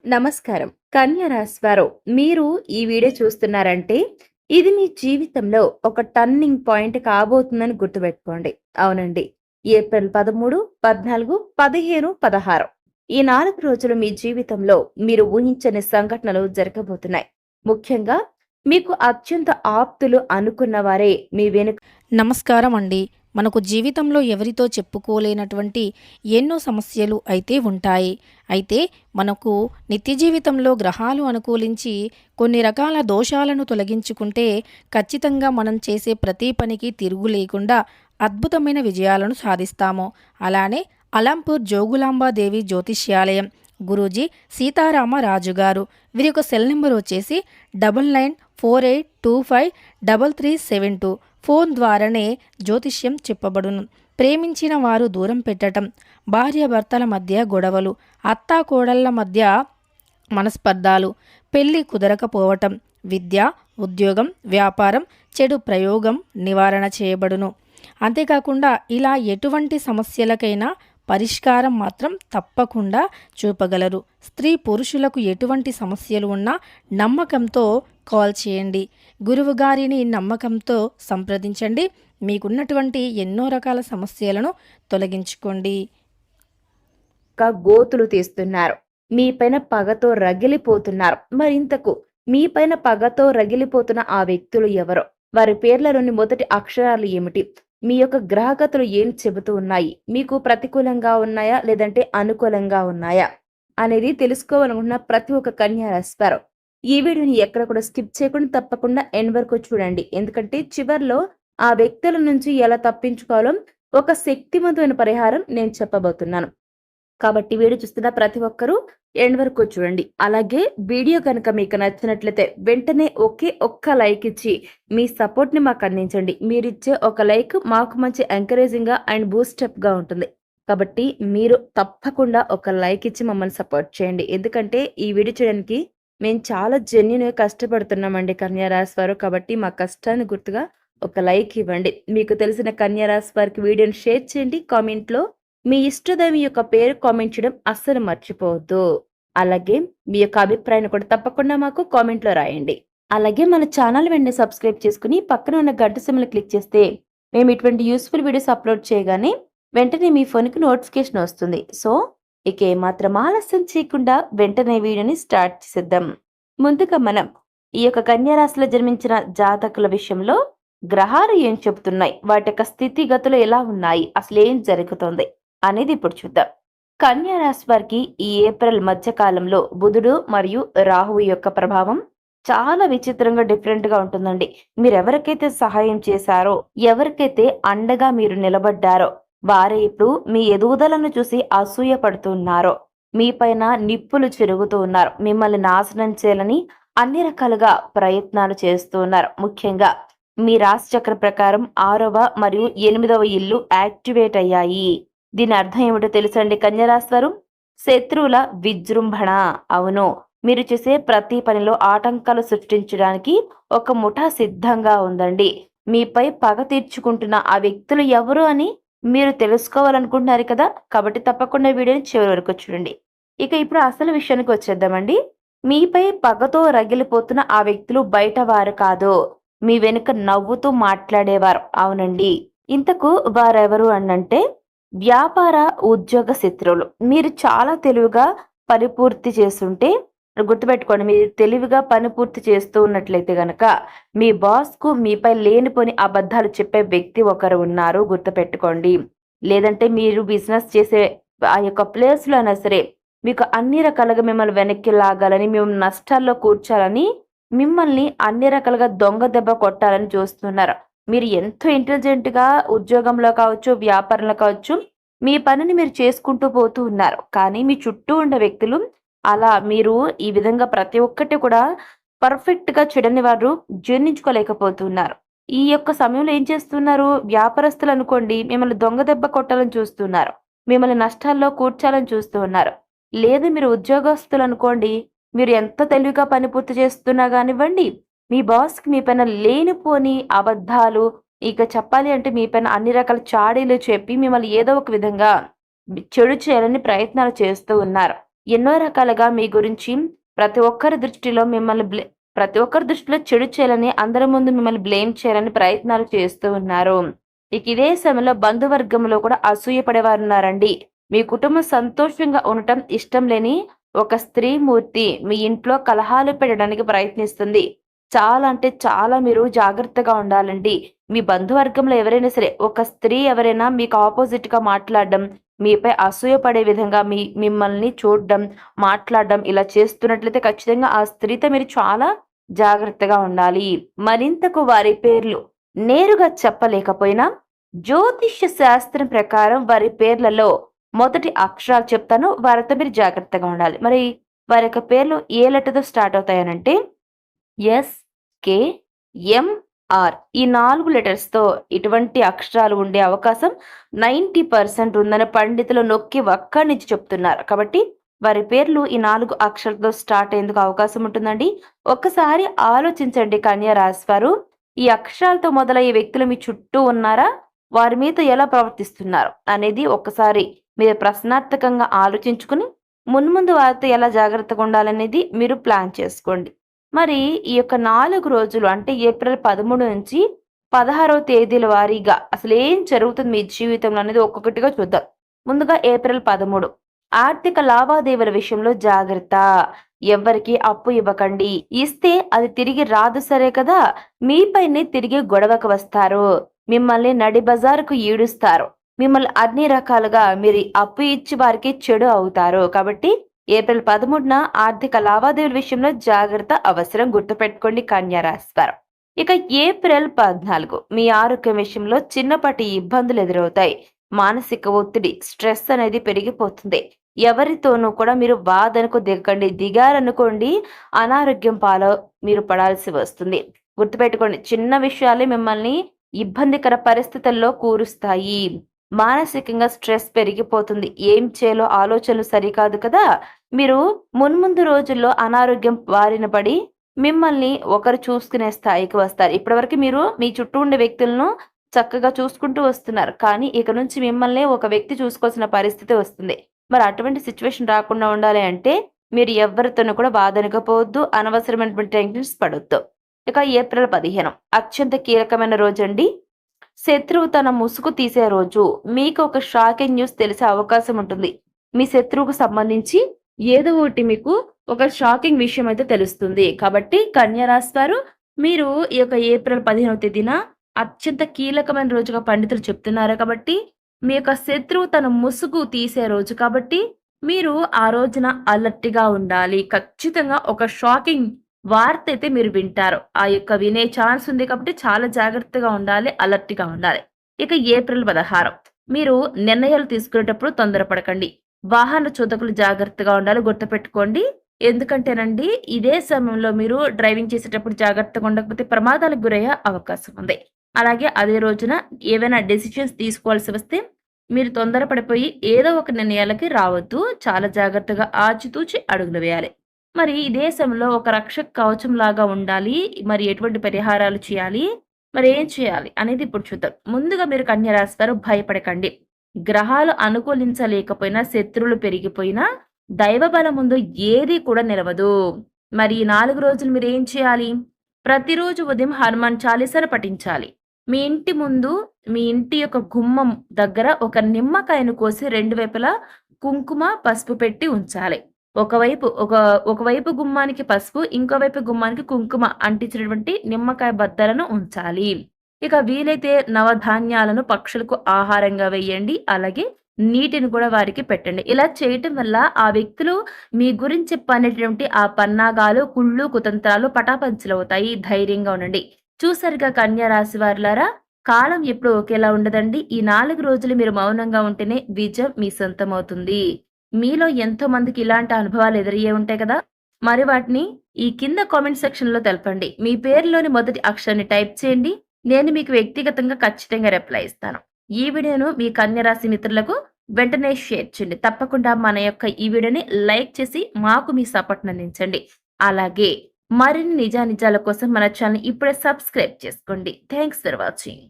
నమస్కారం. కన్య రాశివారు మీరు ఈ వీడియో చూస్తున్నారంటే, ఇది మీ జీవితంలో ఒక టర్నింగ్ పాయింట్ కాబోతుందని గుర్తుపెట్టుకోండి. అవునండి. ఏప్రిల్ 13, 14, 15, 16 ఈ 4 రోజులు మీ జీవితంలో మీరు ఊహించని సంఘటనలు జరగబోతున్నాయి. ముఖ్యంగా మీకు అత్యంత ఆప్తులు అనుకున్న వారే మీ వెనుక నమస్కారం అండి. మనకు జీవితంలో ఎవరితో చెప్పుకోలేనటువంటి ఎన్నో సమస్యలు అయితే ఉంటాయి. అయితే మనకు నిత్య జీవితంలో గ్రహాలు అనుకూలించి కొన్ని రకాల దోషాలను తొలగించుకుంటే ఖచ్చితంగా మనం చేసే ప్రతి పనికి తిరుగు లేకుండా అద్భుతమైన విజయాలను సాధిస్తాము. అలానే అలంపూర్ జోగులాంబాదేవి జ్యోతిష్యాలయం గురూజీ సీతారామ రాజు గారు, వీరి యొక్క సెల్ నెంబర్ వచ్చేసి 9948253372. ఫోన్ ద్వారానే జ్యోతిష్యం చెప్పబడును. ప్రేమించిన వారు దూరం పెట్టటం, భార్యాభర్తల మధ్య గొడవలు, అత్తాకోడళ్ల మధ్య మనస్పర్ధాలు, పెళ్లి కుదరకపోవటం, విద్య, ఉద్యోగం, వ్యాపారం, చెడు ప్రయోగం నివారణ చేయబడును. అంతేకాకుండా ఇలా ఎటువంటి సమస్యలకైనా పరిష్కారం మాత్రం తప్పకుండా చూపగలరు. స్త్రీ పురుషులకు ఎటువంటి సమస్యలు ఉన్నా నమ్మకంతో కాల్ చేయండి. గురువుగారిని నమ్మకంతో సంప్రదించండి. మీకున్నటువంటి ఎన్నో రకాల సమస్యలను తొలగించుకోండి. గోతులు తీస్తున్నారు. మీపైన పగతో రగిలిపోతున్నారు. మరింతకు మీపైన పగతో రగిలిపోతున్న ఆ వ్యక్తులు ఎవరో? వారి పేర్లలోని మొదటి అక్షరాలు ఏమిటి? మీ యొక్క గ్రహగతులు ఏం చెబుతూ ఉన్నాయి? మీకు ప్రతికూలంగా ఉన్నాయా లేదంటే అనుకూలంగా ఉన్నాయా అనేది తెలుసుకోవాలనుకున్న ప్రతి ఒక్క కన్యా రాశివారు ఈ వీడియోని ఎక్కడ కూడా స్కిప్ చేయకుండా తప్పకుండా ఎండ్ వరకు చూడండి. ఎందుకంటే చివర్లో ఆ వ్యక్తుల నుంచి ఎలా తప్పించుకోవాలో ఒక శక్తివంతమైన పరిహారం నేను చెప్పబోతున్నాను. కాబట్టి వీడియో చూస్తున్న ప్రతి ఒక్కరూ ఎండ్ వరకు చూడండి. అలాగే వీడియో కనుక మీకు నచ్చినట్లయితే వెంటనే ఒకే ఒక్క లైక్ ఇచ్చి మీ సపోర్ట్ ని మాకు అందించండి. మీరిచ్చే ఒక లైక్ మాకు మంచి ఎంకరేజింగ్ గా అండ్ బూస్టప్ గా ఉంటుంది. కాబట్టి మీరు తప్పకుండా ఒక లైక్ ఇచ్చి మమ్మల్ని సపోర్ట్ చేయండి. ఎందుకంటే ఈ వీడియో చేయడానికి మేము చాలా జెన్యున్ గా కష్టపడుతున్నామండి కన్యా రాశి వారు. కాబట్టి మా కష్టాన్ని గుర్తుగా ఒక లైక్ ఇవ్వండి. మీకు తెలిసిన కన్యా రాశి వారికి వీడియోని షేర్ చేయండి. కామెంట్ లో మీ ఇష్టదైవం యొక్క పేరు కామెంట్ చేయడం అస్సలు మర్చిపోవద్దు. అలాగే మీ యొక్క అభిప్రాయాన్ని కూడా తప్పకుండా మాకు కామెంట్ లో రాయండి. అలాగే మన ఛానల్ వెంటనే సబ్స్క్రైబ్ చేసుకుని పక్కన ఉన్న గంట సింబల్ క్లిక్ చేస్తే మేము ఇటువంటి యూస్ఫుల్ వీడియోస్ అప్లోడ్ చేయగానే వెంటనే మీ ఫోన్కి నోటిఫికేషన్ వస్తుంది. సో ఇక ఏమాత్రం ఆలస్యం చేయకుండా వెంటనే వీడియోని స్టార్ట్ చేసేద్దాం. ముందుగా మనం ఈ యొక్క కన్యా రాశిలో జన్మించిన జాతకుల విషయంలో గ్రహాలు ఏం చెబుతున్నాయి, వాటి యొక్క స్థితిగతులు ఎలా ఉన్నాయి, అసలు ఏం జరుగుతుంది అనేది ఇప్పుడు చూద్దాం. కన్యా రాశి వారికి ఈ ఏప్రిల్ మధ్య కాలంలో బుధుడు మరియు రాహువు యొక్క ప్రభావం చాలా విచిత్రంగా డిఫరెంట్ గా ఉంటుందండి. మీరు ఎవరికైతే సహాయం చేశారో, ఎవరికైతే అండగా మీరు నిలబడ్డారో వారే ఇప్పుడు మీ ఎదుగుదలను చూసి అసూయ పడుతున్నారో, మీ పైన నిప్పులు చెరుగుతూ ఉన్నారు. మిమ్మల్ని నాశనం చేయాలని అన్ని రకాలుగా ప్రయత్నాలు చేస్తూ ఉన్నారు. ముఖ్యంగా మీ రాశి చక్ర ప్రకారం 6వ మరియు 8వ ఇల్లు యాక్టివేట్ అయ్యాయి. దీని అర్థం ఏమిటో తెలుసండి కన్యా రాశి వారు? శత్రువుల విజృంభణ. అవును, మీరు చేసే ప్రతి పనిలో ఆటంకాలు సృష్టించడానికి ఒక ముఠా సిద్ధంగా ఉందండి. మీపై పగ తీర్చుకుంటున్న ఆ వ్యక్తులు ఎవరు అని మీరు తెలుసుకోవాలనుకుంటున్నారు కదా. కాబట్టి తప్పకుండా వీడియోని చివరి వరకు చూడండి. ఇక ఇప్పుడు అసలు విషయానికి వచ్చేద్దామండి. మీపై పగతో రగిలిపోతున్న ఆ వ్యక్తులు బయట వారు కాదు, మీ వెనుక నవ్వుతూ మాట్లాడేవారు. అవునండి, ఇంతకు వారెవరు అనంటే వ్యాపార ఉద్యోగ శత్రువులు. మీరు చాలా తెలివిగా పని పూర్తి చేస్తుంటే గుర్తుపెట్టుకోండి, మీరు తెలివిగా పని పూర్తి చేస్తూ ఉన్నట్లయితే గనక మీ బాస్ కు మీపై లేనిపోని అబద్ధాలు చెప్పే వ్యక్తి ఒకరు ఉన్నారు, గుర్తుపెట్టుకోండి. లేదంటే మీరు బిజినెస్ చేసే ఆ యొక్క ప్లేస్ లో అయినా సరే మీకు అన్ని రకాలుగా మిమ్మల్ని వెనక్కి లాగాలని, మిమ్మల్ని నష్టాల్లో కూర్చాలని, మిమ్మల్ని అన్ని రకాలుగా దొంగ దెబ్బ కొట్టాలని చూస్తున్నారు. మీరు ఎంతో ఇంటెలిజెంట్ గా ఉద్యోగంలో కావచ్చు, వ్యాపారంలో కావచ్చు, మీ పనిని మీరు చేసుకుంటూ పోతూ ఉన్నారు. కానీ మీ చుట్టూ ఉండే వ్యక్తులు అలా మీరు ఈ విధంగా ప్రతి ఒక్కటి కూడా పర్ఫెక్ట్ గా చెడని వారు జీర్ణించుకోలేకపోతున్నారు. ఈ యొక్క సమయంలో ఏం చేస్తున్నారు? వ్యాపారస్తులు అనుకోండి, మిమ్మల్ని దొంగ దెబ్బ కొట్టాలని చూస్తున్నారు, మిమ్మల్ని నష్టాల్లో కూర్చాలని చూస్తూ ఉన్నారు. లేదు మీరు ఉద్యోగస్తులు అనుకోండి, మీరు ఎంత తెలివిగా పని పూర్తి చేస్తున్నా కానివ్వండి, మీ బాస్కి మీ పైన లేనిపోని అబద్ధాలు, ఇక చెప్పాలి అంటే మీ పైన అన్ని రకాల చాడీలు చెప్పి మిమ్మల్ని ఏదో ఒక విధంగా చెడు చేయాలని ప్రయత్నాలు చేస్తూ ఉన్నారు. ఎన్నో రకాలుగా మీ గురించి ప్రతి ఒక్కరి దృష్టిలో ప్రతి ఒక్కరి దృష్టిలో చెడు చేయాలని, అందరి ముందు మిమ్మల్ని బ్లేమ్ చేయాలని ప్రయత్నాలు చేస్తూ ఉన్నారు. ఇక ఇదే సమయంలో బంధువర్గంలో కూడా అసూయపడేవారున్నారండి. మీ కుటుంబం సంతోషంగా ఉండటం ఇష్టం లేని ఒక స్త్రీమూర్తి మీ ఇంట్లో కలహాలు పెట్టడానికి ప్రయత్నిస్తుంది. చాలా అంటే చాలా మీరు జాగ్రత్తగా ఉండాలండి. మీ బంధువర్గంలో ఎవరైనా సరే, ఒక స్త్రీ ఎవరైనా మీకు ఆపోజిట్‌గా మాట్లాడడం, మీపై అసూయపడే విధంగా మిమ్మల్ని చూడడం, మాట్లాడడం ఇలా చేస్తున్నట్లయితే ఖచ్చితంగా ఆ స్త్రీతో మీరు చాలా జాగ్రత్తగా ఉండాలి. మరింతకు వారి పేర్లు నేరుగా చెప్పలేకపోయినా, జ్యోతిష్య శాస్త్రం ప్రకారం వారి పేర్లలో మొదటి అక్షరాలు చెప్తాను. వారితో మీరు జాగ్రత్తగా ఉండాలి. మరి వారి యొక్క పేర్లు ఏ లెటర్‌తో స్టార్ట్ అవుతాయనంటే ఎస్, కే, ఎం, ఆర్ ఈ 4 లెటర్స్‌తో ఇటువంటి అక్షరాలు ఉండే అవకాశం 90% ఉందని పండితులు నొక్కి వక్కాణించి చెప్తున్నారు. కాబట్టి వారి పేర్లు ఈ 4 అక్షరాలతో స్టార్ట్ అయ్యేందుకు అవకాశం ఉంటుందండి. ఒక్కసారి ఆలోచించండి కన్యా రాశి వారు. ఈ అక్షరాలతో మొదలయ్యే వ్యక్తులు మీ చుట్టూ ఉన్నారా? వారి మీతో ఎలా ప్రవర్తిస్తున్నారు? అనేది ఒక్కసారి మీరు ప్రశ్నార్థకంగా ఆలోచించుకుని మున్ముందు వారితో ఎలా జాగ్రత్తగా ఉండాలనేది మీరు ప్లాన్ చేసుకోండి. మరి ఈ యొక్క 4 రోజులు అంటే ఏప్రిల్ 13 నుంచి 16వ తేదీల వారీగా అసలేం జరుగుతుంది మీ జీవితంలో అనేది ఒక్కొక్కటిగా చూద్దాం. ముందుగా ఏప్రిల్ 13 ఆర్థిక లావాదేవీల విషయంలో జాగ్రత్త. ఎవ్వరికీ అప్పు ఇవ్వకండి. ఇస్తే అది తిరిగి రాదు సరే కదా, మీపైనే తిరిగి గొడవకు వస్తారు. మిమ్మల్ని నడి బజారుకు ఈడుస్తారు. మిమ్మల్ని అన్ని రకాలుగా మీరు అప్పు ఇచ్చి వారికి చెడు అవుతారు. కాబట్టి ఏప్రిల్ 13న ఆర్థిక లావాదేవీల విషయంలో జాగ్రత్త అవసరం. గుర్తుపెట్టుకోండి కన్యా రాశి వారు. ఇక ఏప్రిల్ 14 మీ ఆరోగ్యం విషయంలో చిన్నపాటి ఇబ్బందులు ఎదురవుతాయి. మానసిక ఒత్తిడి, స్ట్రెస్ అనేది పెరిగిపోతుంది. ఎవరితోనూ కూడా మీరు వాదనకు దిగకండి. దిగారనుకోండి అనారోగ్యం మీరు పడాల్సి వస్తుంది. గుర్తుపెట్టుకోండి, చిన్న విషయాలే మిమ్మల్ని ఇబ్బందికర పరిస్థితుల్లో కూరుస్తాయి. మానసికంగా స్ట్రెస్ పెరిగిపోతుంది. ఏం చేయాలో ఆలోచనలు సరికాదు కదా. మీరు మున్ముందు రోజుల్లో అనారోగ్యం బారిన పడి మిమ్మల్ని ఒకరు చూసుకునే స్థాయికి వస్తారు. ఇప్పటివరకు మీరు మీ చుట్టూ ఉండే వ్యక్తులను చక్కగా చూసుకుంటూ వస్తున్నారు. కానీ ఇక నుంచి మిమ్మల్నే ఒక వ్యక్తి చూసుకోవాల్సిన పరిస్థితి వస్తుంది. మరి అటువంటి సిచ్యువేషన్ రాకుండా ఉండాలి అంటే మీరు ఎవరితోనూ కూడా వాదనకపోవద్దు. అనవసరమైనటువంటి టెన్షన్స్ పడొద్దు. ఇక ఏప్రిల్ 15 అత్యంత కీలకమైన రోజండి. శత్రువు తన ముసుగు తీసే రోజు. మీకు ఒక షాకింగ్ న్యూస్ తెలిసే అవకాశం ఉంటుంది. మీ శత్రువుకు సంబంధించి ఏదో ఒకటి మీకు ఒక షాకింగ్ విషయం అయితే తెలుస్తుంది. కాబట్టి కన్యా రాశి వారు మీరు ఈ యొక్క ఏప్రిల్ 15వ తేదీన అత్యంత కీలకమైన రోజుగా పండితులు చెప్తున్నారు. కాబట్టి మీ యొక్క శత్రువు తన ముసుగు తీసే రోజు కాబట్టి మీరు ఆ రోజున అలర్ట్‌గా ఉండాలి. ఖచ్చితంగా ఒక షాకింగ్ వార్త అయితే మీరు వింటారు. ఆ యొక్క వినే ఛాన్స్ ఉంది కాబట్టి చాలా జాగ్రత్తగా ఉండాలి. అలర్ట్‌గా ఉండాలి. ఇక ఏప్రిల్ 16 మీరు నిర్ణయాలు తీసుకునేటప్పుడు తొందరపడకండి. వాహన చోదకులు జాగ్రత్తగా ఉండాలి. గుర్తుపెట్టుకోండి. ఎందుకంటేనండి ఇదే సమయంలో మీరు డ్రైవింగ్ చేసేటప్పుడు జాగ్రత్తగా ఉండకపోతే ప్రమాదాలకు గురయ్యే అవకాశం ఉంది. అలాగే అదే రోజున ఏవైనా డెసిషన్స్ తీసుకోవాల్సి వస్తే మీరు తొందరపడిపోయి ఏదో ఒక నిర్ణయాలకి రావద్దు. చాలా జాగ్రత్తగా ఆచితూచి అడుగులు వేయాలి. మరి ఇదే సమయంలో ఒక రక్షక కవచం లాగా ఉండాలి. మరి ఎటువంటి పరిహారాలు చేయాలి? మరి ఏం చేయాలి? అనేది ఇప్పుడు చూద్దాం. ముందుగా మీరు కన్యా రాశి వారు భయపడకండి. గ్రహాలు అనుకూలించలేకపోయినా, శత్రువులు పెరిగిపోయినా, దైవ బలం ముందు ఏది కూడా నిలవదు. మరి ఈ 4 రోజులు మీరు ఏం చేయాలి? ప్రతిరోజు ఉదయం హనుమాన్ చాలీసాను పఠించాలి. మీ ఇంటి ముందు, మీ ఇంటి యొక్క గుమ్మం దగ్గర ఒక నిమ్మకాయను కోసి 2 వైపులా కుంకుమ, పసుపు పెట్టి ఉంచాలి. ఒకవైపు గుమ్మానికి పసుపు, ఇంకోవైపు గుమ్మానికి కుంకుమ అంటించినటువంటి నిమ్మకాయ బద్దలను ఉంచాలి. ఇక వీలైతే నవధాన్యాలను పక్షులకు ఆహారంగా వేయండి. అలాగే నీటిని కూడా వారికి పెట్టండి. ఇలా చేయటం వల్ల ఆ వ్యక్తులు మీ గురించి చెప్పనేటువంటి ఆ పన్నాగాలు, కుళ్ళు, కుతంత్రాలు పటాపంచలవుతాయి. ధైర్యంగా ఉండండి. చూసారుగా కన్యా రాశి వారులారా, కాలం ఎప్పుడు ఒకేలా ఉండదండి. ఈ 4 రోజులు మీరు మౌనంగా ఉంటేనే విజయం మీ సొంతమవుతుంది. మీలో ఎంతో మందికి ఇలాంటి అనుభవాలు ఎదురయ్యే ఉంటాయి కదా. మరి వాటిని ఈ కింద కామెంట్ సెక్షన్‌లో తెలపండి. మీ పేరులోని మొదటి అక్షరాన్ని టైప్ చేయండి. నేను మీకు వ్యక్తిగతంగా ఖచ్చితంగా రిప్లై ఇస్తాను. ఈ వీడియోను మీ కన్యా రాశి మిత్రులకు వెంటనే షేర్ చేయండి. తప్పకుండా మన యొక్క ఈ వీడియోని లైక్ చేసి మాకు మీ సపోర్ట్‌ని అందించండి. అలాగే మరిన్ని నిజానిజాల కోసం మన ఛానెల్‌ని ఇప్పుడే సబ్స్క్రైబ్ చేసుకోండి. Thanks for watching.